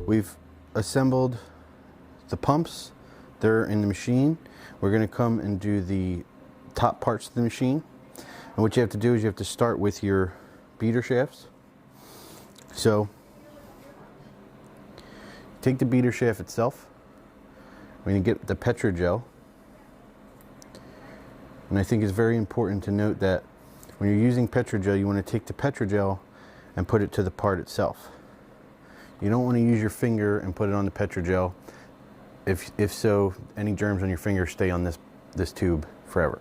we've assembled the pumps. They're in the machine. We're going to come and do the top parts of the machine. And what you have to do is you have to start with your beater shafts. So take the beater shaft itself. We're going to get the Petrogel. And I think it's very important to note that when you're using Petrogel, you want to take the Petrogel and put it to the part itself. You don't want to use your finger and put it on the Petrogel. If so, any germs on your finger stay on this tube forever.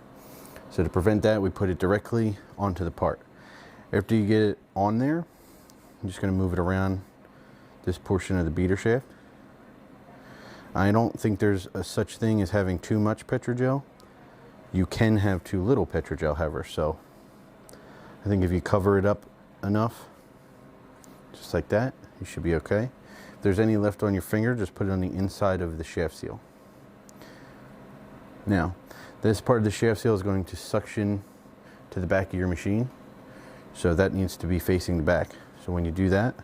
So to prevent that, we put it directly onto the part. After you get it on there, I'm just going to move it around this portion of the beater shaft. I don't think there's a such thing as having too much Petrogel. You can have too little Petrogel, however, so I think if you cover it up enough, just like that, you should be okay. If there's any left on your finger, just put it on the inside of the shaft seal. Now, this part of the shaft seal is going to suction to the back of your machine, so that needs to be facing the back. So when you do that,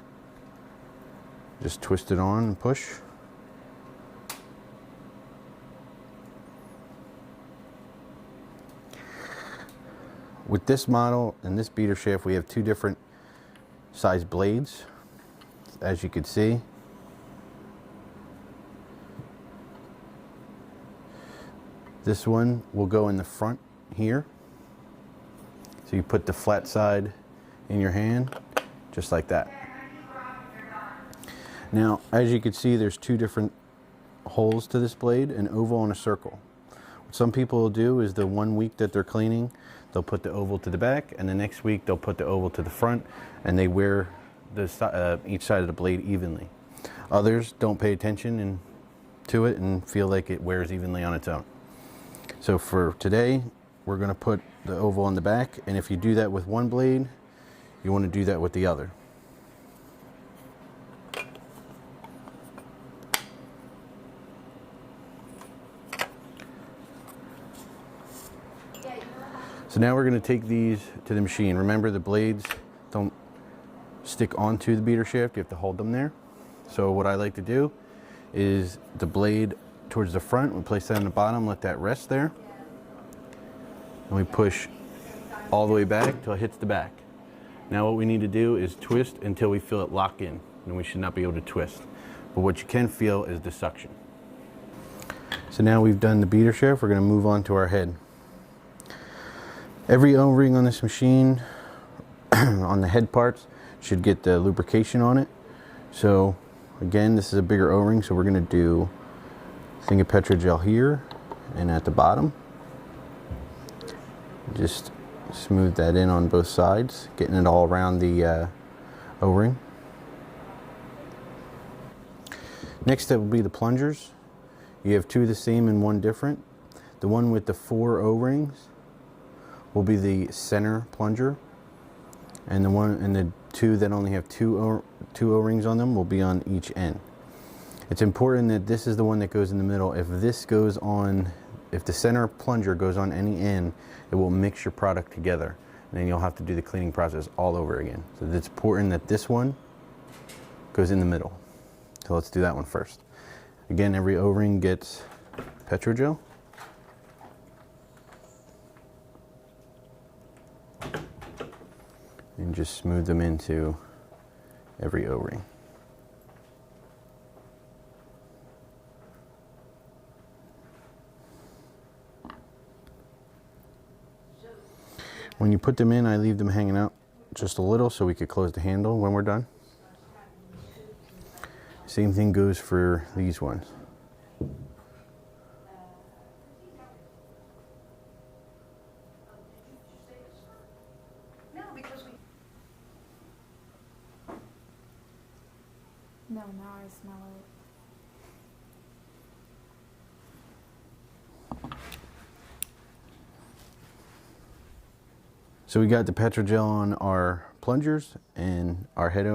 just twist it on and push. With this model and this beater shaft, we have two different size blades, as you can see. This one will go in the front here. So you put the flat side in your hand, just like that. Now, as you can see, there's two different holes to this blade, an oval and a circle. What some people will do is the 1 week that they're cleaning, they'll put the oval to the back, and the next week they'll put the oval to the front, and they wear each side of the blade evenly. Others don't pay attention to it and feel like it wears evenly on its own. So for today, we're going to put the oval on the back, and if you do that with one blade, you want to do that with the other. So now we're going to take these to the machine. Remember, the blades don't stick onto the beater shaft. You have to hold them there. So what I like to do is the blade towards the front, we place that on the bottom, let that rest there. And we push all the way back till it hits the back. Now what we need to do is twist until we feel it lock in. And we should not be able to twist. But what you can feel is the suction. So now we've done the beater shaft, we're going to move on to our head. Every O-ring on this machine, on the head parts, should get the lubrication on it. So again, this is a bigger O-ring, so we're going to do a thing of Petrogel here and at the bottom. Just smooth that in on both sides, getting it all around the O-ring. Next step will be the plungers. You have two the same and one different. The one with the 4 O-rings will be the center plunger, and the two that only have two O-rings on them will be on each end. It's important that this is the one that goes in the middle. If the center plunger goes on any end, it will mix your product together, and then you'll have to do the cleaning process all over again. So it's important that this one goes in the middle. So let's do that one first. Again, every O-ring gets Petrogel. And just smooth them into every O-ring. When you put them in, I leave them hanging out just a little so we could close the handle when we're done. Same thing goes for these ones. No, now I smell it. So we got the Petrogel on our plungers and our head